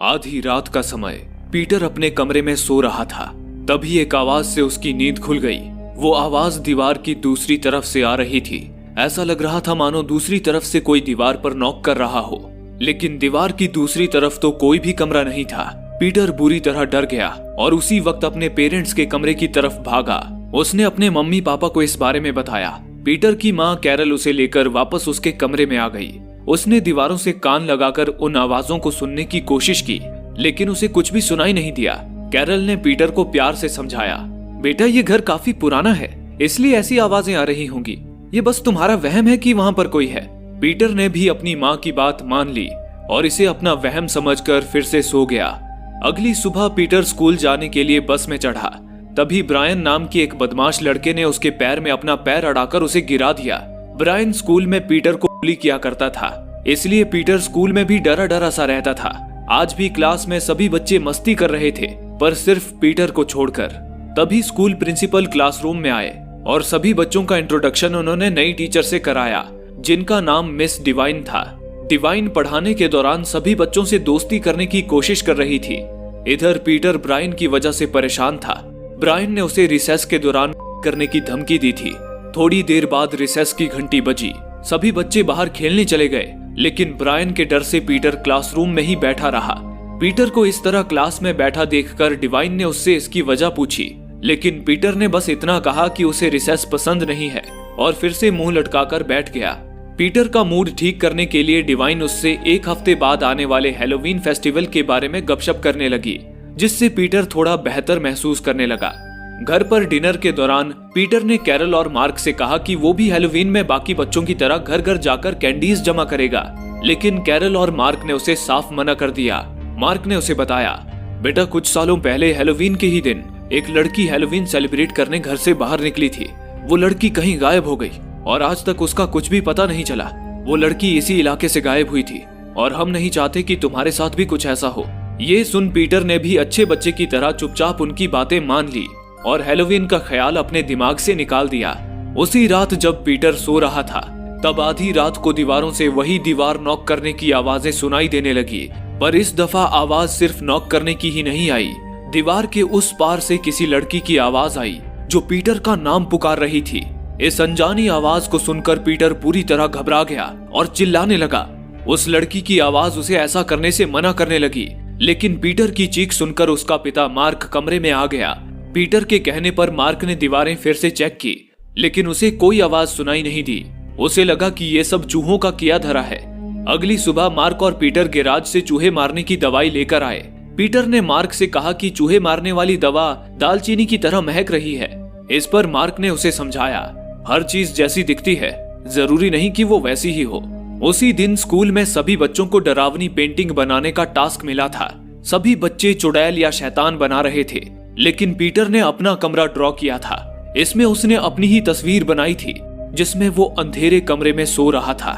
आधी रात का समय पीटर अपने कमरे में सो रहा था। तभी एक आवाज से उसकी नींद खुल गई। वो आवाज दीवार की दूसरी तरफ से आ रही थी। ऐसा लग रहा था मानो दूसरी तरफ से कोई दीवार पर नॉक कर रहा हो, लेकिन दीवार की दूसरी तरफ तो कोई भी कमरा नहीं था। पीटर बुरी तरह डर गया और उसी वक्त अपने पेरेंट्स के कमरे की तरफ भागा। उसने अपने मम्मी पापा को इस बारे में बताया। पीटर की माँ कैरल उसे लेकर वापस उसके कमरे में आ गई। उसने दीवारों से कान लगाकर उन आवाजों को सुनने की कोशिश की, लेकिन उसे कुछ भी सुनाई नहीं दिया। कैरल ने पीटर को प्यार से समझाया, बेटा ये घर काफी पुराना है, इसलिए ऐसी आवाजें आ रही होंगी। ये बस तुम्हारा वहम है कि वहाँ पर कोई है। पीटर ने भी अपनी माँ की बात मान ली और इसे अपना वहम समझकर फिर से सो गया। अगली सुबह पीटर स्कूल जाने के लिए बस में चढ़ा। तभी ब्रायन नाम की एक बदमाश लड़के ने उसके पैर में अपना पैर अड़ाकर उसे गिरा दिया। ब्रायन स्कूल में पीटर को बुली किया करता था, इसलिए पीटर स्कूल में भी डरा डरा सा रहता था। आज भी क्लास में सभी बच्चे मस्ती कर रहे थे, पर सिर्फ पीटर को छोड़कर। तभी स्कूल प्रिंसिपल क्लासरूम में आए और सभी बच्चों का इंट्रोडक्शन उन्होंने नई टीचर से कराया, जिनका नाम मिस डिवाइन था। डिवाइन पढ़ाने के दौरान सभी बच्चों से दोस्ती करने की कोशिश कर रही थी। इधर पीटर ब्रायन की वजह से परेशान था। ब्रायन ने उसे रिसेस के दौरान करने की धमकी दी थी। थोड़ी देर बाद रिसेस की घंटी बजी। सभी बच्चे बाहर खेलने चले गए, लेकिन ब्रायन के डर से पीटर क्लासरूम में ही बैठा रहा। पीटर को इस तरह क्लास में बैठा देखकर डिवाइन ने उससे इसकी वजह पूछी, लेकिन पीटर ने बस इतना कहा कि उसे रिसेस पसंद नहीं है और फिर से मुंह लटकाकर बैठ गया। पीटर का मूड ठीक करने के लिए डिवाइन उससे एक हफ्ते बाद आने वाले हैलोवीन फेस्टिवल के बारे में गपशप करने लगी, जिससे पीटर थोड़ा बेहतर महसूस करने लगा। घर पर डिनर के दौरान पीटर ने कैरल और मार्क से कहा कि वो भी हैलोवीन में बाकी बच्चों की तरह घर घर जाकर कैंडीज जमा करेगा, लेकिन कैरल और मार्क ने उसे साफ मना कर दिया। मार्क ने उसे बताया, बेटा कुछ सालों पहले हैलोवीन के ही दिन एक लड़की हैलोवीन सेलिब्रेट करने घर से बाहर निकली थी। वो लड़की कहीं गायब हो गई और आज तक उसका कुछ भी पता नहीं चला। वो लड़की इसी इलाके से गायब हुई थी और हम नहीं चाहते कि तुम्हारे साथ भी कुछ ऐसा हो। ये सुन पीटर ने भी अच्छे बच्चे की तरह चुपचाप उनकी बातें मान ली और हैलोवीन का ख्याल अपने दिमाग से निकाल दिया। उसी रात जब पीटर सो रहा था, तब आधी रात को दीवारों से वही दीवार नॉक करने की आवाजें सुनाई देने लगी। पर इस दफा आवाज सिर्फ नॉक करने की ही नहीं आई। दीवार के उस पार से किसी लड़की की आवाज आई जो पीटर का नाम पुकार रही थी। इस अनजानी आवाज को सुनकर पीटर पूरी तरह घबरा गया और चिल्लाने लगा। उस लड़की की आवाज उसे ऐसा करने से मना करने लगी, लेकिन पीटर की चीख सुनकर उसका पिता मार्क कमरे में आ गया। पीटर के कहने पर मार्क ने दीवारें फिर से चेक की, लेकिन उसे कोई आवाज सुनाई नहीं दी। उसे लगा कि ये सब चूहों का किया धरा है। अगली सुबह मार्क और पीटर गैराज से चूहे मारने की दवाई लेकर आए। पीटर ने मार्क से कहा कि चूहे मारने वाली दवा दालचीनी की तरह महक रही है। इस पर मार्क ने उसे समझाया, हर चीज जैसी दिखती है जरूरी नहीं कि वो वैसी ही हो। उसी दिन स्कूल में सभी बच्चों को डरावनी पेंटिंग बनाने का टास्क मिला था। सभी बच्चे चुड़ैल या शैतान बना रहे थे, लेकिन पीटर ने अपना कमरा ड्रॉ किया था। इसमें उसने अपनी ही तस्वीर बनाई थी, जिसमें वो अंधेरे कमरे में सो रहा था।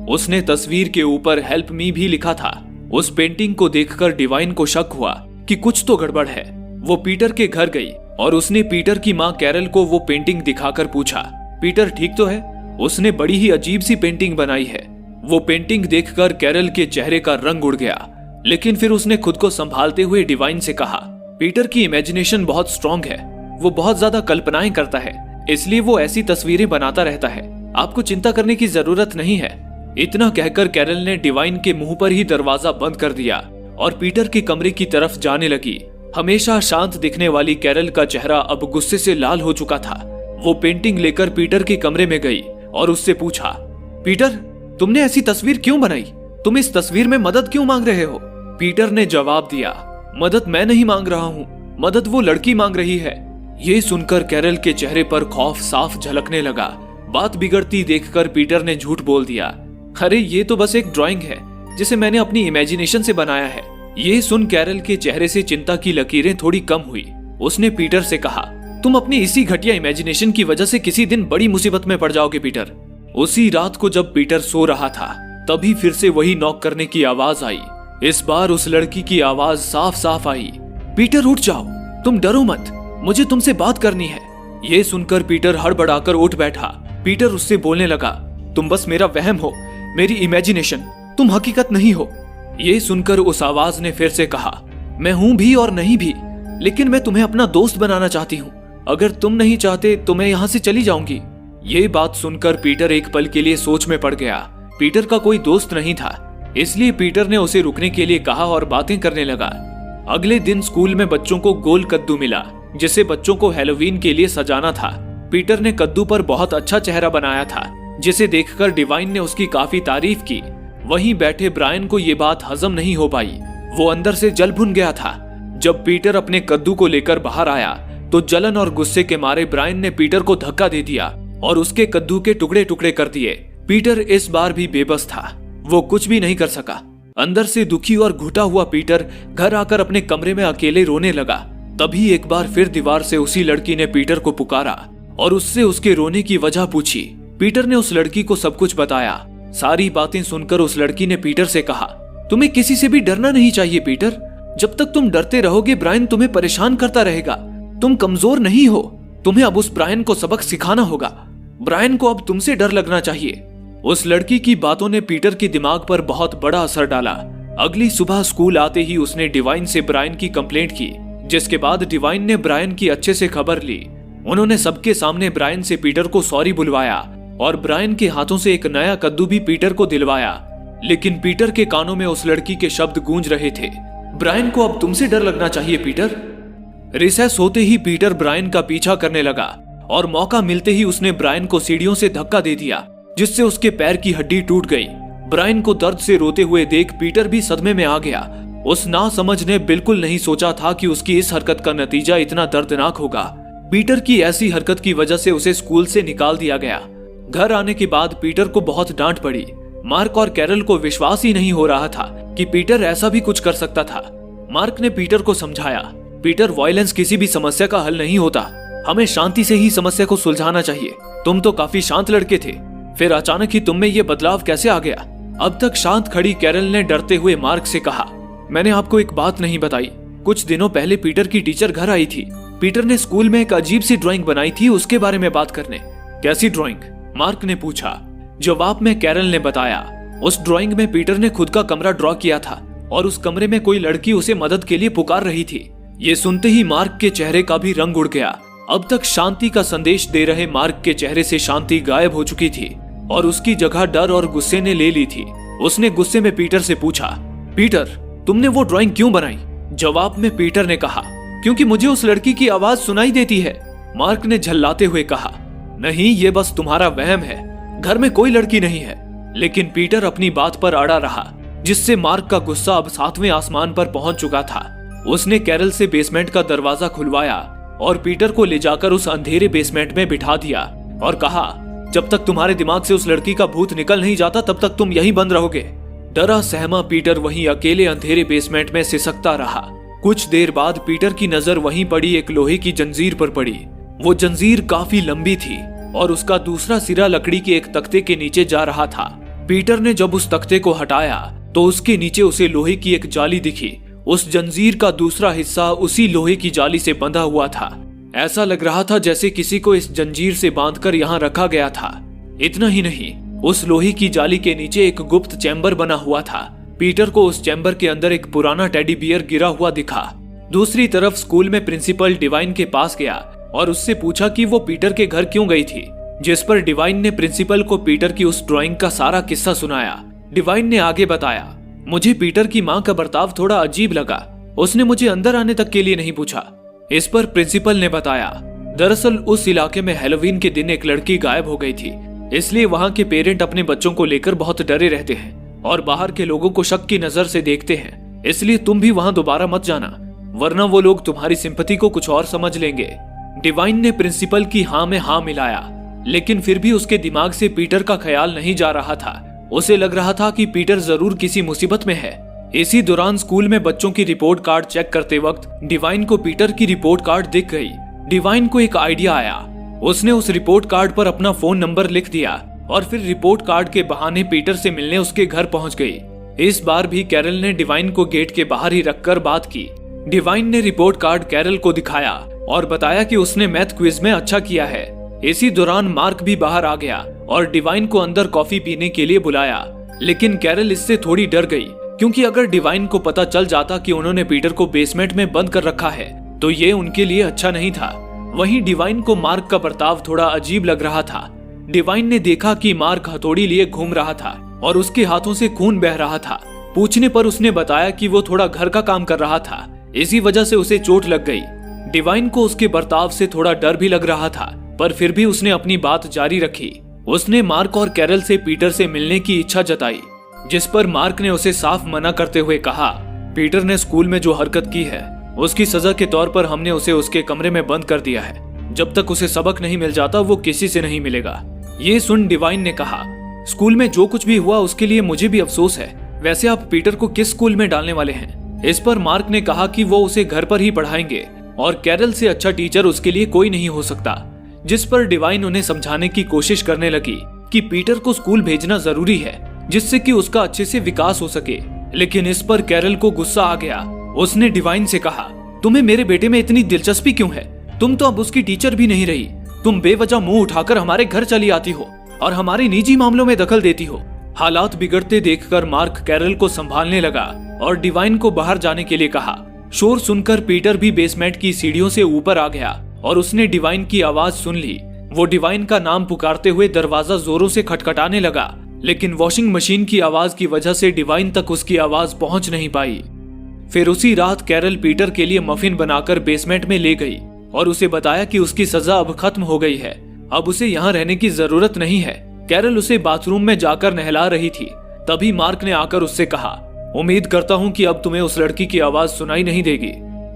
उसने तस्वीर के ऊपर हेल्प मी भी लिखा था। उस पेंटिंग को देखकर डिवाइन को शक हुआ कि कुछ तो गड़बड़ है। वो पीटर के घर गई और उसने पीटर की माँ कैरल को वो पेंटिंग दिखाकर पूछा, पीटर ठीक तो है? उसने बड़ी ही अजीब सी पेंटिंग बनाई है। वो पेंटिंग देखकर कैरल के चेहरे का रंग उड़ गया, लेकिन फिर उसने खुद को संभालते हुए डिवाइन से कहा, पीटर की इमेजिनेशन बहुत स्ट्रांग है। वो बहुत ज्यादा कल्पनाएं करता है, इसलिए वो ऐसी तस्वीरें बनाता रहता है। आपको चिंता करने की जरूरत नहीं है। इतना कहकर कैरल ने डिवाइन के मुंह पर ही दरवाजा बंद कर दिया और पीटर के कमरे की तरफ जाने लगी। हमेशा शांत दिखने वाली कैरल का चेहरा अब गुस्से से लाल हो चुका था। वो पेंटिंग लेकर पीटर के कमरे में गई और उससे पूछा, पीटर तुमने ऐसी तस्वीर क्यों बनाई? तुम इस तस्वीर में मदद क्यों मांग रहे हो? पीटर ने जवाब दिया, मदद मैं नहीं मांग रहा हूँ, मदद वो लड़की मांग रही है। ये सुनकर कैरल के चेहरे पर खौफ साफ झलकने लगा। बात बिगड़ती देखकर पीटर ने झूठ बोल दिया, अरे ये तो बस एक ड्राइंग है जिसे मैंने अपनी इमेजिनेशन से बनाया है। ये सुन कैरल के चेहरे से चिंता की लकीरें थोड़ी कम हुई। उसने पीटर से कहा, तुम अपनी इसी घटिया इमेजिनेशन की वजह से किसी दिन बड़ी मुसीबत में पड़ जाओगे पीटर। उसी रात को जब पीटर सो रहा था, तभी फिर से वही नॉक करने की आवाज आई। इस बार उस लड़की की आवाज साफ साफ आई, पीटर उठ जाओ, तुम डरो मत, मुझे तुमसे बात करनी है। ये सुनकर पीटर हड़बड़ाकर उठ बैठा। पीटर उससे बोलने लगा, तुम बस मेरा वहम हो, मेरी इमेजिनेशन, तुम हकीकत नहीं हो। ये सुनकर उस आवाज ने फिर से कहा, मैं हूं भी और नहीं भी, लेकिन मैं तुम्हें अपना दोस्त बनाना चाहती हूँ। अगर तुम नहीं चाहते तो मैं यहाँ से चली जाऊंगी। ये बात सुनकर पीटर एक पल के लिए सोच में पड़ गया। पीटर का कोई दोस्त नहीं था, इसलिए पीटर ने उसे रुकने के लिए कहा और बातें करने लगा। अगले दिन स्कूल में बच्चों को गोल कद्दू मिला, जिसे बच्चों को हैलोवीन के लिए सजाना था। पीटर ने कद्दू पर बहुत अच्छा चेहरा बनाया था, जिसे देखकर डिवाइन ने उसकी काफी तारीफ की। वहीं बैठे ब्रायन को ये बात हजम नहीं हो पाई, वो अंदर से जल भुन गया था। जब पीटर अपने कद्दू को लेकर बाहर आया तो जलन और गुस्से के मारे ब्रायन ने पीटर को धक्का दे दिया और उसके कद्दू के टुकड़े टुकड़े कर दिए। पीटर इस बार भी बेबस था, वो कुछ भी नहीं कर सका। अंदर से दुखी और घुटा हुआ पीटर घर आकर अपने कमरे में अकेले रोने लगा। तभी एक बार फिर दीवार से उसी लड़की ने पीटर को पुकारा और उससे उसके रोने की वजह पूछी। पीटर ने उस लड़की को सब कुछ बताया। सारी बातें सुनकर उस लड़की ने पीटर से कहा, तुम्हें किसी से भी डरना नहीं चाहिए पीटर। जब तक तुम डरते रहोगे ब्रायन तुम्हें परेशान करता रहेगा। तुम कमजोर नहीं हो, तुम्हें अब उस ब्रायन को सबक सिखाना होगा। ब्रायन को अब तुमसे डर लगना चाहिए। उस लड़की की बातों ने पीटर के दिमाग पर बहुत बड़ा असर डाला। अगली सुबह स्कूल आते ही उसने डिवाइन से ब्रायन की कंप्लेंट की, जिसके बाद डिवाइन ने ब्रायन की अच्छे से खबर ली। उन्होंने सबके सामने ब्रायन से पीटर को सॉरी बुलवाया और ब्रायन के हाथों से एक नया कद्दू भी पीटर को दिलवाया। लेकिन पीटर के कानों में उस लड़की के शब्द गूंज रहे थे, ब्रायन को अब तुमसे डर लगना चाहिए पीटर। रिसेस होते ही पीटर ब्रायन का पीछा करने लगा और मौका मिलते ही उसने ब्रायन को सीढ़ियों से धक्का दे दिया, जिससे उसके पैर की हड्डी टूट गई। ब्रायन को दर्द से रोते हुए देख पीटर भी सदमे में आ गया। उस नासमझ ने बिल्कुल नहीं सोचा था कि उसकी इस हरकत का नतीजा इतना दर्दनाक होगा। पीटर की ऐसी हरकत की वजह से उसे स्कूल से निकाल दिया गया। घर आने के बाद पीटर को बहुत डांट पड़ी। मार्क और कैरल को विश्वास ही नहीं हो रहा था कि पीटर ऐसा भी कुछ कर सकता था। मार्क ने पीटर को समझाया, पीटर वायलेंस किसी भी समस्या का हल नहीं होता, हमें शांति से ही समस्या को सुलझाना चाहिए। तुम तो काफी शांत लड़के थे, फिर अचानक ही तुम में ये बदलाव कैसे आ गया? अब तक शांत खड़ी कैरल ने डरते हुए मार्क से कहा, मैंने आपको एक बात नहीं बताई। कुछ दिनों पहले पीटर की टीचर घर आई थी। पीटर ने स्कूल में एक अजीब सी ड्राइंग बनाई थी, उसके बारे में बात करने। कैसी ड्राइंग? मार्क ने पूछा। जवाब में कैरल ने बताया, उस ड्राइंग में पीटर ने खुद का कमरा ड्रॉ किया था और उस कमरे में कोई लड़की उसे मदद के लिए पुकार रही थी। ये सुनते ही मार्क के चेहरे का भी रंग उड़ गया। अब तक शांति का संदेश दे रहे मार्क के चेहरे से शांति गायब हो चुकी थी और उसकी जगह डर और गुस्से ने ले ली थी। उसने गुस्से में पीटर से पूछा, पीटर तुमने वो ड्राइंग क्यों बनाई? जवाब में पीटर ने कहा, क्योंकि मुझे उस लड़की की आवाज सुनाई देती है। मार्क ने झल्लाते हुए कहा, नहीं, ये बस तुम्हारा वहम है, घर में कोई लड़की नहीं है। लेकिन पीटर अपनी बात पर अड़ा रहा, जिससे मार्क का गुस्सा अब 7वें आसमान पर पहुंच चुका था। उसने कैरल से बेसमेंट का दरवाजा खुलवाया और पीटर को ले जाकर उस अंधेरे बेसमेंट में बिठा दिया और कहा, जब तक तुम्हारे दिमाग से उस लड़की का भूत निकल नहीं जाता तब तक तुम यहीं बंद रहोगे। डरा सहमा पीटर वहीं अकेले अंधेरे बेसमेंट में सिसकता रहा। कुछ देर बाद पीटर की नजर वहीं पड़ी एक लोहे की जंजीर पर पड़ी। वो जंजीर काफी लंबी थी और उसका दूसरा सिरा लकड़ी के एक तख्ते के नीचे जा रहा था। पीटर ने जब उस तख्ते को हटाया तो उसके नीचे उसे लोहे की एक जाली दिखी। उस जंजीर का दूसरा हिस्सा उसी लोहे की जाली से बंधा हुआ था। ऐसा लग रहा था जैसे किसी को इस जंजीर से बांधकर यहाँ रखा गया था। इतना ही नहीं, उस लोहे की जाली के नीचे एक गुप्त चैम्बर बना हुआ था। पीटर को उस चैम्बर के अंदर एक पुराना टेडी बियर गिरा हुआ दिखा। दूसरी तरफ स्कूल में प्रिंसिपल डिवाइन के पास गया और उससे पूछा कि वो पीटर के घर क्यों गई थी, जिस पर डिवाइन ने प्रिंसिपल को पीटर की उस ड्राइंग का सारा किस्सा सुनाया। डिवाइन ने आगे बताया, मुझे पीटर की माँ का बर्ताव थोड़ा अजीब लगा, उसने मुझे अंदर आने तक के लिए नहीं पूछा। इस पर प्रिंसिपल ने बताया, दरअसल उस इलाके में हैलोवीन के दिन एक लड़की गायब हो गई थी, इसलिए वहाँ के पेरेंट अपने बच्चों को लेकर बहुत डरे रहते हैं और बाहर के लोगों को शक की नजर से देखते हैं। इसलिए तुम भी वहाँ दोबारा मत जाना, वरना वो लोग तुम्हारी सिंपैथी को कुछ और समझ लेंगे। डिवाइन ने प्रिंसिपल की हाँ में हाँ मिलाया, लेकिन फिर भी उसके दिमाग से पीटर का ख्याल नहीं जा रहा था। उसे लग रहा था कि पीटर जरूर किसी मुसीबत में है। इसी दौरान स्कूल में बच्चों की रिपोर्ट कार्ड चेक करते वक्त डिवाइन को पीटर की रिपोर्ट कार्ड दिख गई। डिवाइन को एक आइडिया आया। उसने उस रिपोर्ट कार्ड पर अपना फोन नंबर लिख दिया और फिर रिपोर्ट कार्ड के बहाने पीटर से मिलने उसके घर पहुंच गई। इस बार भी कैरल ने डिवाइन को गेट के बाहर ही रखकर बात की। डिवाइन ने रिपोर्ट कार्ड कैरल को दिखाया और बताया कि उसने मैथ क्विज में अच्छा किया है। इसी दौरान मार्क भी बाहर आ गया और डिवाइन को अंदर कॉफी पीने के लिए बुलाया, लेकिन कैरल इससे थोड़ी डर गई क्योंकि अगर डिवाइन को पता चल जाता कि उन्होंने पीटर को बेसमेंट में बंद कर रखा है तो ये उनके लिए अच्छा नहीं था। वहीं डिवाइन को मार्क का बर्ताव थोड़ा अजीब लग रहा था। डिवाइन ने देखा कि मार्क हथौड़ी लिए घूम रहा था और उसके हाथों से खून बह रहा था। पूछने पर उसने बताया कि वो थोड़ा घर का काम कर रहा था, इसी वजह से उसे चोट लग गई। डिवाइन को उसके बर्ताव से थोड़ा डर भी लग रहा था, पर फिर भी उसने अपनी बात जारी रखी। उसने मार्क और कैरल से पीटर से मिलने की इच्छा जताई, जिस पर मार्क ने उसे साफ मना करते हुए कहा, पीटर ने स्कूल में जो हरकत की है उसकी सजा के तौर पर हमने उसे उसके कमरे में बंद कर दिया है। जब तक उसे सबक नहीं मिल जाता वो किसी से नहीं मिलेगा। ये सुन डिवाइन ने कहा, स्कूल में जो कुछ भी हुआ उसके लिए मुझे भी अफसोस है। वैसे आप पीटर को किस स्कूल में डालने वाले हैं? इस पर मार्क ने कहा कि वो उसे घर पर ही पढ़ाएंगे और कैरल से अच्छा टीचर उसके लिए कोई नहीं हो सकता। जिस पर डिवाइन उन्हें समझाने की कोशिश करने लगी कि पीटर को स्कूल भेजना जरूरी है जिससे कि उसका अच्छे से विकास हो सके। लेकिन इस पर कैरल को गुस्सा आ गया। उसने डिवाइन से कहा, तुम्हें मेरे बेटे में इतनी दिलचस्पी क्यों है? तुम तो अब उसकी टीचर भी नहीं रही। तुम बेवजह मुंह उठाकर हमारे घर चली आती हो और हमारे निजी मामलों में दखल देती हो। हालात बिगड़ते देखकर मार्क कैरल को संभालने लगा और डिवाइन को बाहर जाने के लिए कहा। शोर सुनकर पीटर भी बेसमेंट की सीढ़ियों से ऊपर आ गया और उसने डिवाइन की आवाज सुन ली। वो डिवाइन का नाम पुकारते हुए दरवाजा जोरों से खटखटाने लगा, लेकिन वॉशिंग मशीन की आवाज की वजह से डिवाइन तक उसकी आवाज पहुंच नहीं पाई। फिर उसी रात कैरल पीटर के लिए मफिन बनाकर बेसमेंट में ले गई और उसे बताया कि उसकी सजा अब खत्म हो गई है, अब उसे यहाँ रहने की जरूरत नहीं है। कैरल उसे बाथरूम में जाकर नहला रही थी, तभी मार्क ने आकर उससे कहा, उम्मीद करता हूँ कि अब तुम्हें उस लड़की की आवाज सुनाई नहीं देगी।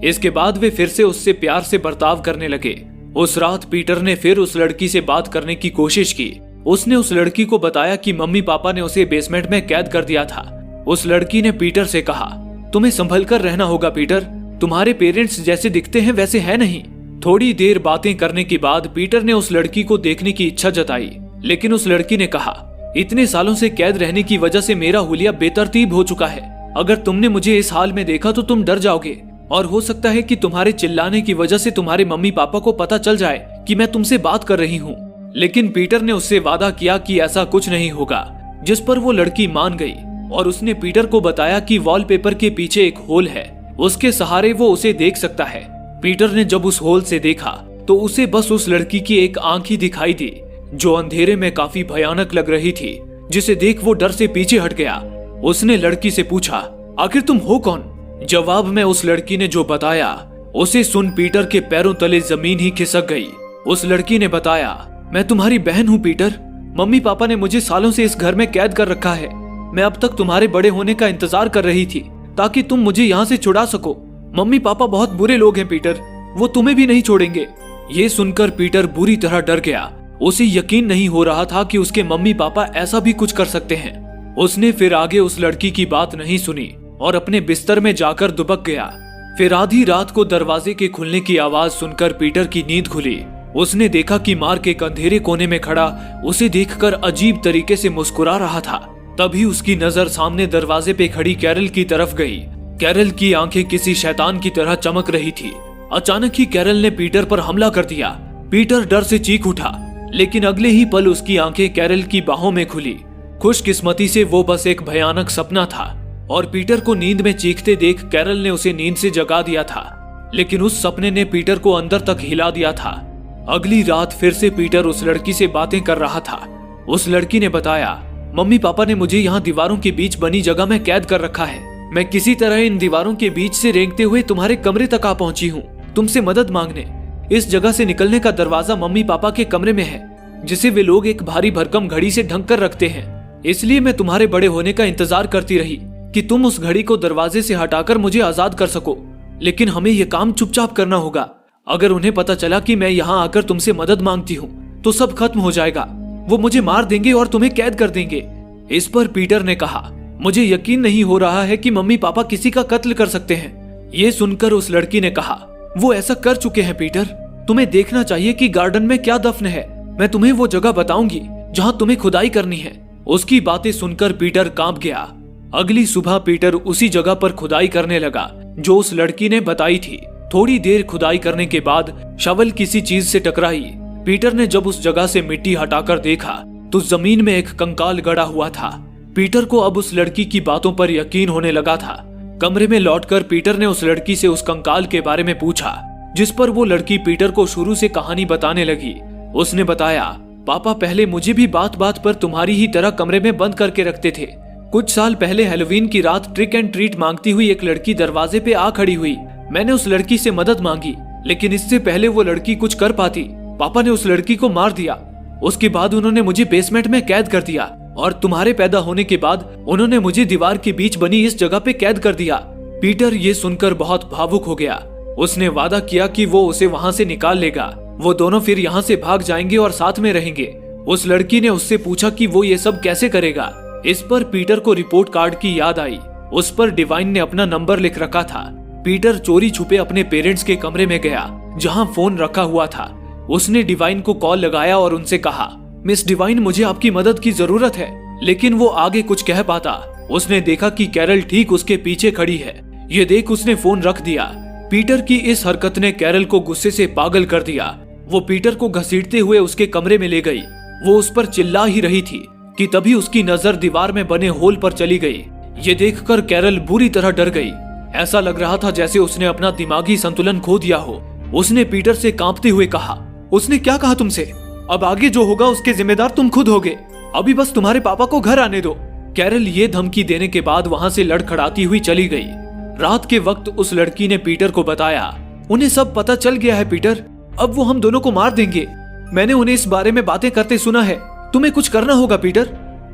इसके बाद वे फिर से उससे प्यार से बर्ताव करने लगे। उस रात पीटर ने फिर उस लड़की से बात करने की कोशिश की। उसने उस लड़की को बताया कि मम्मी पापा ने उसे बेसमेंट में कैद कर दिया था। उस लड़की ने पीटर से कहा, तुम्हें संभल कर रहना होगा पीटर, तुम्हारे पेरेंट्स जैसे दिखते हैं वैसे है नहीं। थोड़ी देर बातें करने के बाद पीटर ने उस लड़की को देखने की इच्छा जताई, लेकिन उस लड़की ने कहा, इतने सालों से कैद रहने की वजह से मेरा हुलिया बेतरतीब हो चुका है। अगर तुमने मुझे इस हाल में देखा तो तुम डर जाओगे और हो सकता है कि तुम्हारे चिल्लाने की वजह से तुम्हारे मम्मी पापा को पता चल जाए कि मैं तुमसे बात कर रही हूँ। लेकिन पीटर ने उससे वादा किया कि ऐसा कुछ नहीं होगा, जिस पर वो लड़की मान गई और उसने पीटर को बताया कि वॉलपेपर के पीछे एक होल है, उसके सहारे वो उसे देख सकता है। पीटर ने जब उस होल से देखा तो उसे बस उस लड़की की एक आंख ही दिखाई दी, जो अंधेरे में काफी भयानक लग रही थी, जिसे देख वो डर से पीछे हट गया। उसने लड़की से पूछा, आखिर तुम हो कौन? जवाब में उस लड़की ने जो बताया उसे सुन पीटर के पैरों तले जमीन ही खिसक गई। उस लड़की ने बताया, मैं तुम्हारी बहन हूँ पीटर। मम्मी पापा ने मुझे सालों से इस घर में कैद कर रखा है। मैं अब तक तुम्हारे बड़े होने का इंतजार कर रही थी ताकि तुम मुझे यहाँ से छुड़ा सको। मम्मी पापा बहुत बुरे लोग हैं पीटर, वो तुम्हें भी नहीं छोड़ेंगे। ये सुनकर पीटर बुरी तरह डर गया। उसे यकीन नहीं हो रहा था कि उसके मम्मी पापा ऐसा भी कुछ कर सकते हैं। उसने फिर आगे उस लड़की की बात नहीं सुनी और अपने बिस्तर में जाकर दुबक गया। फिर आधी रात को दरवाजे के खुलने की आवाज सुनकर पीटर की नींद खुली। उसने देखा कि मार्क एक अंधेरे कोने में खड़ा उसे देखकर अजीब तरीके से मुस्कुरा रहा था। तभी उसकी नजर सामने दरवाजे पे खड़ी कैरल की तरफ गई। कैरल की आंखें किसी शैतान की तरह चमक रही थी। अचानक ही कैरल ने पीटर पर हमला कर दिया। पीटर डर से चीख उठा, लेकिन अगले ही पल उसकी आंखें कैरल की बाहों में खुली। खुशकिस्मती से वो बस एक भयानक सपना था और पीटर को नींद में चीखते देख कैरल ने उसे नींद से जगा दिया था, लेकिन उस सपने ने पीटर को अंदर तक हिला दिया था। अगली रात फिर से पीटर उस लड़की से बातें कर रहा था। उस लड़की ने बताया, मम्मी पापा ने मुझे यहाँ दीवारों के बीच बनी जगह में कैद कर रखा है। मैं किसी तरह इन दीवारों के बीच से रेंगते हुए तुम्हारे कमरे तक आ पहुंची हूँ तुमसे मदद मांगने। इस जगह से निकलने का दरवाजा मम्मी पापा के कमरे में है, जिसे वे लोग एक भारी भरकम घड़ी से ढक कर रखते हैं। इसलिए मैं तुम्हारे बड़े होने का इंतजार करती रही कि तुम उस घड़ी को दरवाजे से हटाकर मुझे आजाद कर सको, लेकिन हमें यह काम चुपचाप करना होगा। अगर उन्हें पता चला कि मैं यहाँ आकर तुमसे मदद मांगती हूँ तो सब खत्म हो जाएगा। वो मुझे मार देंगे और तुम्हें कैद कर देंगे। इस पर पीटर ने कहा, मुझे यकीन नहीं हो रहा है कि मम्मी पापा किसी का कत्ल कर सकते हैं। ये सुनकर उस लड़की ने कहा, वो ऐसा कर चुके हैं पीटर। तुम्हें देखना चाहिए कि गार्डन में क्या दफन है। मैं तुम्हें वो जगह बताऊंगी जहाँ तुम्हें खुदाई करनी है। उसकी बातें सुनकर पीटर कांप गया। अगली सुबह पीटर उसी जगह पर खुदाई करने लगा जो उस लड़की ने बताई थी। थोड़ी देर खुदाई करने के बाद शवल किसी चीज से टकराई। पीटर ने जब उस जगह से मिट्टी हटाकर देखा तो जमीन में एक कंकाल गड़ा हुआ था। पीटर को अब उस लड़की की बातों पर यकीन होने लगा था। कमरे में लौटकर पीटर ने उस लड़की से उस कंकाल के बारे में पूछा, जिस पर वो लड़की पीटर को शुरू से कहानी बताने लगी। उसने बताया, पापा पहले मुझे भी बात बात पर तुम्हारी ही तरह कमरे में बंद करके रखते थे। कुछ साल पहले हैलोवीन की रात ट्रिक एंड ट्रीट मांगती हुई एक लड़की दरवाजे पे आ खड़ी हुई। मैंने उस लड़की से मदद मांगी, लेकिन इससे पहले वो लड़की कुछ कर पाती, पापा ने उस लड़की को मार दिया। उसके बाद उन्होंने मुझे बेसमेंट में कैद कर दिया और तुम्हारे पैदा होने के बाद उन्होंने मुझे दीवार के बीच बनी इस जगह पे कैद कर दिया। पीटर ये सुनकर बहुत भावुक हो गया। उसने वादा किया कि वो उसे वहां से निकाल लेगा। वो दोनों फिर यहाँ से भाग जाएंगे और साथ में रहेंगे। उस लड़की ने उससे पूछा कि वो ये सब कैसे करेगा। इस पर पीटर को रिपोर्ट कार्ड की याद आई। उस पर डिवाइन ने अपना नंबर लिख रखा था। पीटर चोरी छुपे अपने पेरेंट्स के कमरे में गया, जहां फोन रखा हुआ था। उसने डिवाइन को कॉल लगाया और उनसे कहा, मिस डिवाइन, मुझे आपकी मदद की जरूरत है। लेकिन वो आगे कुछ कह पाता। उसने देखा कि कैरल ठीक उसके पीछे खड़ी है। ये देख उसने फोन रख दिया। पीटर की इस हरकत ने कैरल को गुस्से से पागल कर दिया। वो पीटर को घसीटते हुए उसके कमरे में ले गई। वो उस पर चिल्ला ही रही थी कि तभी उसकी नजर दीवार में बने होल पर चली गई। ये देखकर कैरल बुरी तरह डर गई। ऐसा लग रहा था जैसे उसने अपना दिमागी संतुलन खो दिया हो। उसने पीटर से कांपते हुए कहा, उसने क्या कहा तुमसे? अब आगे जो होगा उसके जिम्मेदार तुम खुद होगे। अभी बस तुम्हारे पापा को घर आने दो। कैरल ये धमकी देने के बाद वहां से लड़खड़ाती हुई चली गई। रात के वक्त उस लड़की ने पीटर को बताया, उन्हें सब पता चल गया है पीटर, अब वो हम दोनों को मार देंगे। मैंने उन्हें इस बारे में बातें करते सुना है। तुम्हें कुछ करना होगा पीटर।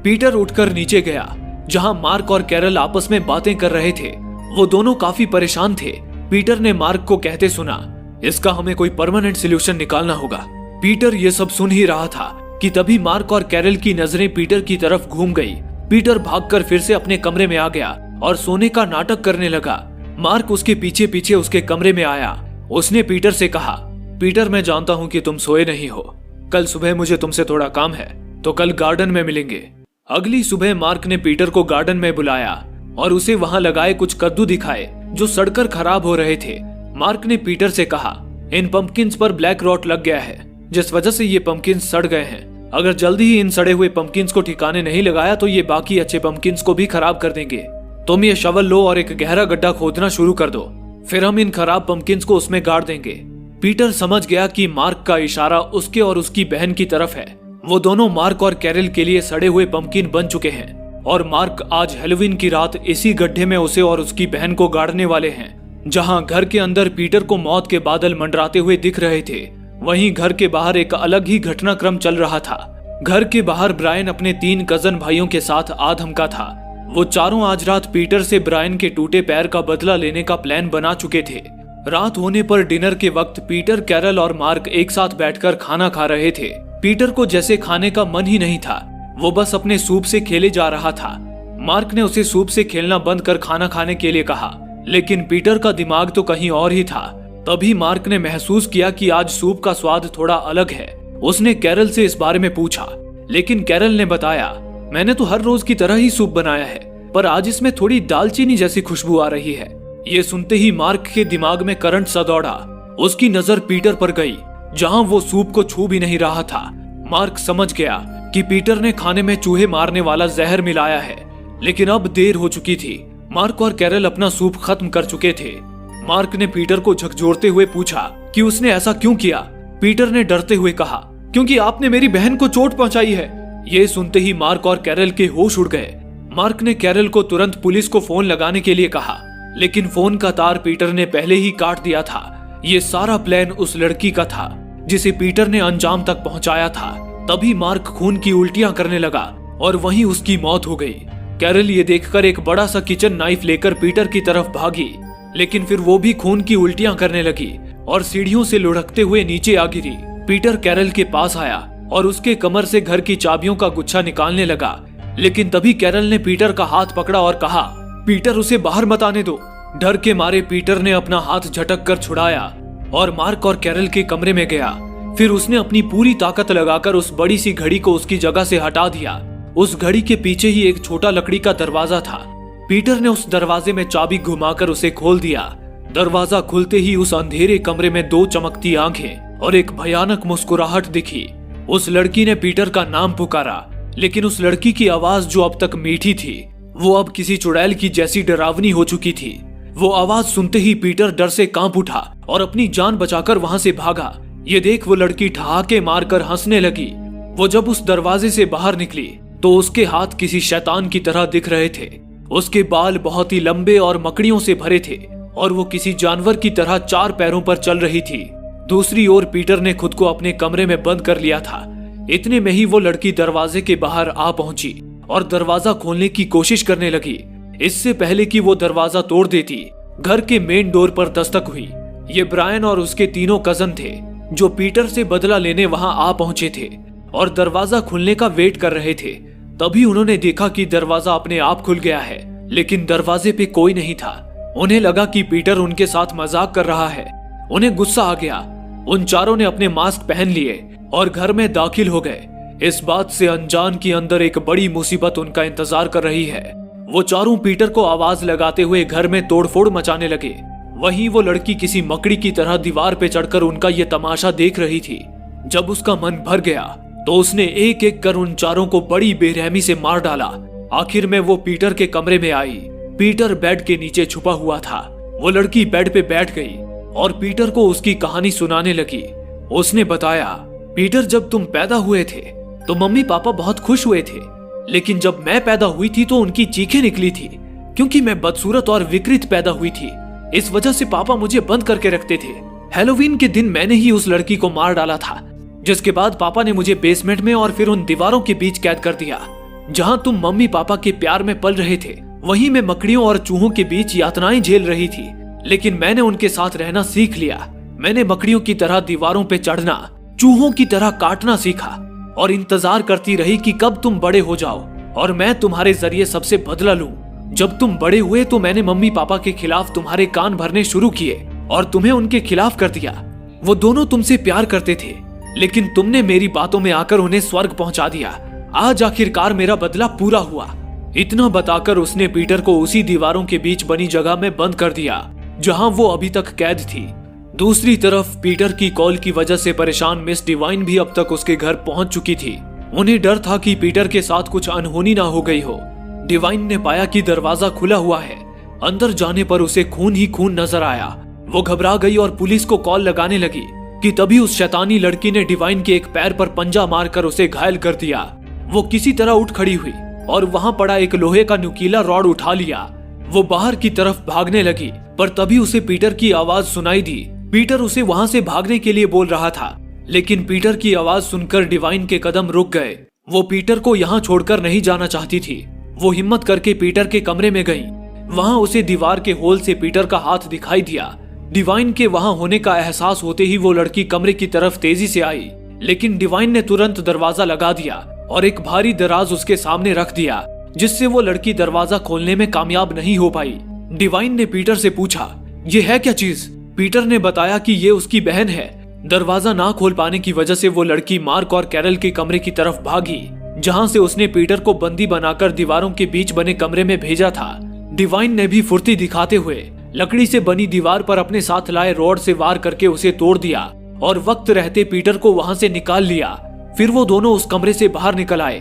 पीटर उठकर नीचे गया, जहां मार्क और कैरल आपस में बातें कर रहे थे। वो दोनों काफी परेशान थे। पीटर ने मार्क को कहते सुना, इसका हमें कोई परमानेंट सॉल्यूशन निकालना होगा। पीटर ये सब सुन ही रहा था कि तभी मार्क और कैरल की नजरें पीटर की तरफ घूम गई। पीटर भागकर फिर से अपने कमरे में आ गया और सोने का नाटक करने लगा। मार्क उसके पीछे पीछे उसके कमरे में आया। उसने पीटर से कहा, पीटर, मैं जानता हूं कि तुम सोए नहीं हो। कल सुबह मुझे तुमसे थोड़ा काम है, तो कल गार्डन में मिलेंगे। अगली सुबह मार्क ने पीटर को गार्डन में बुलाया और उसे वहां लगाए कुछ कद्दू दिखाए जो सड़कर खराब हो रहे थे। मार्क ने पीटर से कहा, इन पंपकिन्स पर ब्लैक रॉट लग गया है, जिस वजह से ये पंपकिन्स सड़ गए हैं। अगर जल्दी ही इन सड़े हुए पंपकिन्स को ठिकाने नहीं लगाया तो ये बाकी अच्छे पंपकिन्स को भी खराब कर देंगे। तुम ये शवल लो और एक गहरा गड्ढा खोदना शुरू कर दो, फिर हम इन खराब पंपकिन्स को उसमें गाड़ देंगे। पीटर समझ गया कि मार्क का इशारा उसके और उसकी बहन की तरफ है। वो दोनों मार्क और कैरल के लिए सड़े हुए पंपकिन बन चुके हैं और मार्क आज हैलोवीन की रात इसी गड्ढे में उसे और उसकी बहन को गाड़ने वाले हैं। जहां घर के अंदर पीटर को मौत के बादल मंडराते हुए दिख रहे थे, वहीं घर के बाहर एक अलग ही घटनाक्रम चल रहा था। घर के बाहर ब्रायन अपने 3 कजन भाइयों के साथ आ धमका था। वो चारों आज रात पीटर से ब्रायन के टूटे पैर का बदला लेने का प्लान बना चुके थे। रात होने पर डिनर के वक्त पीटर, कैरल और मार्क एक साथ बैठकर खाना खा रहे थे। पीटर को जैसे खाने का मन ही नहीं था, वो बस अपने सूप से खेले जा रहा था। मार्क ने उसे सूप से खेलना बंद कर खाना खाने के लिए कहा, लेकिन पीटर का दिमाग तो कहीं और ही था। तभी मार्क ने महसूस किया कि आज सूप का स्वाद थोड़ा अलग है। उसने कैरल से इस बारे में पूछा, लेकिन कैरल ने बताया, मैंने तो हर रोज की तरह ही सूप बनाया है, पर आज इसमें थोड़ी दालचीनी जैसी खुशबू आ रही है। ये सुनते ही मार्क के दिमाग में करंट सा दौड़ा। उसकी नजर पीटर पर गई, जहां वो सूप को छू भी नहीं रहा था। मार्क समझ गया कि पीटर ने खाने में चूहे मारने वाला जहर मिलाया है, लेकिन अब देर हो चुकी थी। मार्क और कैरल अपना सूप खत्म कर चुके थे। मार्क ने पीटर को झकझोरते हुए पूछा कि उसने ऐसा क्यों किया। पीटर ने डरते हुए कहा, क्योंकि आपने मेरी बहन को चोट पहुंचाई है। ये सुनते ही मार्क और कैरल के होश उड़ गए। मार्क ने कैरल को तुरंत पुलिस को फोन लगाने के लिए कहा, लेकिन फोन का तार पीटर ने पहले ही काट दिया था। ये सारा प्लान उस लड़की का था जिसे पीटर ने अंजाम तक पहुंचाया था। तभी मार्क खून की उल्टियां करने लगा और वहीं उसकी मौत हो गई। कैरल ये देखकर एक बड़ा सा किचन नाइफ लेकर पीटर की तरफ भागी, लेकिन फिर वो भी खून की उल्टियां करने लगी और सीढ़ियों से लुढ़कते हुए नीचे आ गिरी। पीटर कैरल के पास आया और उसके कमर से घर की चाबियों का गुच्छा निकालने लगा, लेकिन तभी कैरल ने पीटर का हाथ पकड़ा और कहा, पीटर, उसे बाहर मत आने दो। डर के मारे पीटर ने अपना हाथ झटक कर छुड़ाया और मार्क और कैरल के कमरे में गया। फिर उसने अपनी पूरी ताकत लगाकर उस बड़ी सी घड़ी को उसकी जगह से हटा दिया। उस घड़ी के पीछे ही एक छोटा लकड़ी का दरवाजा था। पीटर ने उस दरवाजे में चाबी घुमाकर उसे खोल दिया। दरवाजा खुलते ही उस अंधेरे कमरे में 2 चमकती आंखें और एक भयानक मुस्कुराहट दिखी। उस लड़की ने पीटर का नाम पुकारा लेकिन उस लड़की की आवाज जो अब तक मीठी थी वो अब किसी चुड़ैल की जैसी डरावनी हो चुकी थी। वो आवाज सुनते ही पीटर डर से कांप उठा और अपनी जान बचाकर वहां से भागा। ये देख वो लड़की ठहाके मारकर हंसने लगी। वो जब उस दरवाजे से बाहर निकली तो उसके हाथ किसी शैतान की तरह दिख रहे थे। उसके बाल बहुत ही लंबे और मकड़ियों से भरे थे और वो किसी जानवर की तरह 4 पैरों पर चल रही थी। दूसरी ओर पीटर ने खुद को अपने कमरे में बंद कर लिया था। इतने में ही वो लड़की दरवाजे के बाहर आ पहुंची और दरवाजा खोलने की कोशिश करने लगी। इससे पहले कि वो दरवाजा तोड़ देती, घर के मेन डोर पर दस्तक हुई। ये ब्रायन और उसके तीनों कजन थे जो पीटर से बदला लेने वहां आ पहुंचे थे और दरवाजा खुलने का वेट कर रहे थे। तभी उन्होंने देखा कि दरवाजा अपने आप खुल गया है, लेकिन दरवाजे पे कोई नहीं था। उन्हें लगा कि पीटर उनके साथ मजाक कर रहा है। उन्हें गुस्सा आ गया। उन चारों ने अपने मास्क पहन लिए और घर में दाखिल हो गए, इस बात से अनजान कि अंदर एक बड़ी मुसीबत उनका इंतजार कर रही है। वो चारों पीटर को आवाज लगाते हुए घर में तोड़फोड़ मचाने लगे। वहीं वो लड़की किसी मकड़ी की तरह दीवार पे चढ़कर उनका ये तमाशा देख रही थी। जब उसका मन भर गया तो उसने एक एक कर उन चारों को बड़ी बेरहमी से मार डाला। आखिर में वो पीटर के कमरे में आई। पीटर बेड के नीचे छुपा हुआ था। वो लड़की बेड पे बैठ गई और पीटर को उसकी कहानी सुनाने लगी। उसने बताया, पीटर जब तुम पैदा हुए थे तो मम्मी पापा बहुत खुश हुए थे, लेकिन जब मैं पैदा हुई थी तो उनकी चीखें निकली थी क्योंकि मैं बदसूरत और विकृत पैदा हुई थी। इस वजह से पापा मुझे बंद करके रखते थे। हैलोवीन के दिन मैंने ही उस लड़की को मार डाला था, जिसके बाद पापा ने मुझे बेसमेंट में और फिर उन दीवारों के बीच कैद कर दिया जहां तुम मम्मी पापा के प्यार में पल रहे थे। वहीं मैं मकड़ियों और चूहों के बीच यातनाएं झेल रही थी, लेकिन मैंने उनके साथ रहना सीख लिया। मैंने मकड़ियों की तरह दीवारों पे चढ़ना, चूहों की तरह काटना सीखा और इंतजार करती रही कि कब तुम बड़े हो जाओ और मैं तुम्हारे जरिए सबसे बदला लूं। जब तुम बड़े हुए तो मैंने मम्मी पापा के खिलाफ तुम्हारे कान भरने शुरू किए और तुम्हें उनके खिलाफ कर दिया। वो दोनों तुमसे प्यार करते थे, लेकिन तुमने मेरी बातों में आकर उन्हें स्वर्ग पहुंचा दिया। आज आखिरकार मेरा बदला पूरा हुआ। इतना बताकर उसने पीटर को उसी दीवारों के बीच बनी जगह में बंद कर दिया जहां वो अभी तक कैद थी। दूसरी तरफ पीटर की कॉल की वजह से परेशान मिस डिवाइन भी अब तक उसके घर पहुंच चुकी थी। उन्हें डर था कि पीटर के साथ कुछ अनहोनी ना हो गई हो। डिवाइन ने पाया कि दरवाजा खुला हुआ है। अंदर जाने पर उसे खून ही खून नजर आया। वो घबरा गई और पुलिस को कॉल लगाने लगी कि तभी उस शैतानी लड़की ने डिवाइन के एक पैर पर पंजा मारकर उसे घायल कर दिया। वो किसी तरह उठ खड़ी हुई और वहां पड़ा एक लोहे का नुकीला रॉड उठा लिया। वो बाहर की तरफ भागने लगी, पर तभी उसे पीटर की आवाज सुनाई दी। पीटर उसे वहां से भागने के लिए बोल रहा था, लेकिन पीटर की आवाज सुनकर डिवाइन के कदम रुक गए। वो पीटर को यहाँ छोड़कर नहीं जाना चाहती थी। वो हिम्मत करके पीटर के कमरे में गई। वहां उसे दीवार के होल से पीटर का हाथ दिखाई दिया। डिवाइन के वहां होने का एहसास होते ही वो लड़की कमरे की तरफ तेजी से आई, लेकिन डिवाइन ने तुरंत दरवाजा लगा दिया और एक भारी दराज उसके सामने रख दिया, जिससे वो लड़की दरवाजा खोलने में कामयाब नहीं हो पाई। डिवाइन ने पीटर से पूछा, ये है क्या चीज? पीटर ने बताया कि ये उसकी बहन है। दरवाजा ना खोल पाने की वजह से वो लड़की मार्क और कैरल के कमरे की तरफ भागी, जहां से उसने पीटर को बंदी बनाकर दीवारों के बीच बने कमरे में भेजा था। डिवाइन ने भी फुर्ती दिखाते हुए लकड़ी से बनी दीवार पर अपने साथ लाए रॉड से वार करके उसे तोड़ दिया और वक्त रहते पीटर को वहां से निकाल लिया। फिर वो दोनों उस कमरे से बाहर निकल आए।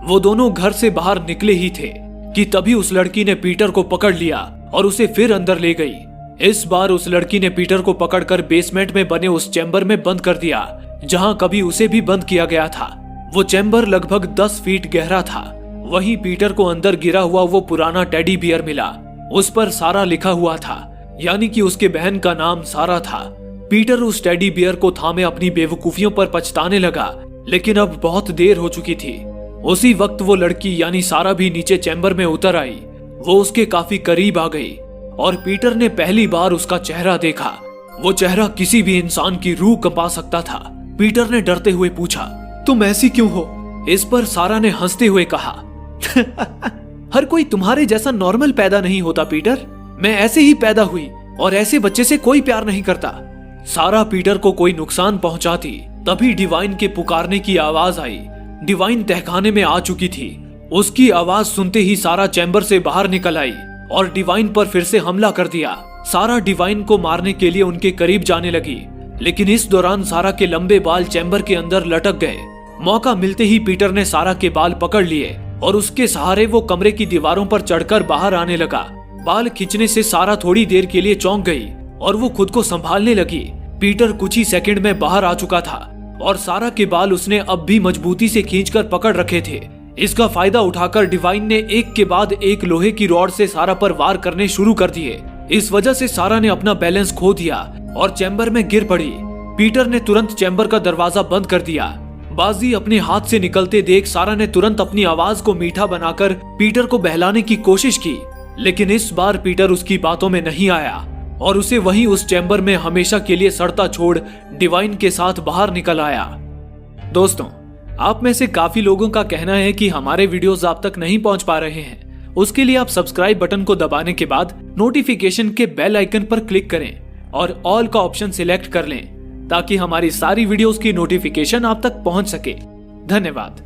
वो दोनों घर से बाहर निकले ही थे कि तभी उस लड़की ने पीटर को पकड़ लिया और उसे फिर अंदर ले गई। इस बार उस लड़की ने पीटर को पकड़कर बेसमेंट में बने उस चैम्बर में बंद कर दिया, जहां कभी उसे भी बंद किया गया था। वो चैम्बर लगभग 10 फीट गहरा था। वहीं पीटर को अंदर गिरा हुआ वो पुराना टेडी बियर मिला। उस पर सारा लिखा हुआ था, यानी कि उसके बहन का नाम सारा था। पीटर उस टेडी बियर को थामे अपनी बेवकूफियों पर पछताने लगा, लेकिन अब बहुत देर हो चुकी थी। उसी वक्त वो लड़की यानी सारा भी नीचे चैम्बर में उतर आई। वो उसके काफी करीब आ गई और पीटर ने पहली बार उसका चेहरा देखा। वो चेहरा किसी भी इंसान की रूह कंपा सकता था। पीटर ने डरते हुए पूछा, तुम ऐसी क्यों हो? इस पर सारा ने हंसते हुए कहा, हर कोई तुम्हारे जैसा नॉर्मल पैदा नहीं होता पीटर। मैं ऐसे ही पैदा हुई और ऐसे बच्चे से कोई प्यार नहीं करता। सारा पीटर को कोई नुकसान पहुंचाती, तभी डिवाइन के पुकारने की आवाज आई। डिवाइन तहखाने में आ चुकी थी। उसकी आवाज सुनते ही सारा चैम्बर से बाहर निकल आई और डिवाइन पर फिर से हमला कर दिया। सारा डिवाइन को मारने के लिए उनके करीब जाने लगी, लेकिन इस दौरान सारा के लंबे बाल चैम्बर के अंदर लटक गए मौका मिलते ही पीटर ने सारा के बाल पकड़ लिए और उसके सहारे वो कमरे की दीवारों पर चढ़कर बाहर आने लगा। बाल खींचने से सारा थोड़ी देर के लिए चौंक गई और वो खुद को संभालने लगी। पीटर कुछ ही सेकंड में बाहर आ चुका था और सारा के बाल उसने अब भी मजबूती से खींचकर पकड़ रखे थे। इसका फायदा उठाकर डिवाइन ने एक के बाद एक लोहे की रॉड से सारा पर वार करने शुरू कर दिए। इस वजह से सारा ने अपना बैलेंस खो दिया और चैम्बर में गिर पड़ी। पीटर ने तुरंत चैम्बर का दरवाजा बंद कर दिया। बाजी अपने हाथ से निकलते देख सारा ने तुरंत अपनी आवाज को मीठा बनाकर पीटर को बहलाने की कोशिश की, लेकिन इस बार पीटर उसकी बातों में नहीं आया और उसे वहीं उस चैम्बर में हमेशा के लिए सड़ता छोड़ डिवाइन के साथ बाहर निकल आया। दोस्तों, आप में से काफी लोगों का कहना है कि हमारे वीडियोस आप तक नहीं पहुंच पा रहे हैं। उसके लिए आप सब्सक्राइब बटन को दबाने के बाद नोटिफिकेशन के बेल आइकन पर क्लिक करें और ऑल का ऑप्शन सिलेक्ट कर लें ताकि हमारी सारी वीडियोस की नोटिफिकेशन आप तक पहुंच सके। धन्यवाद।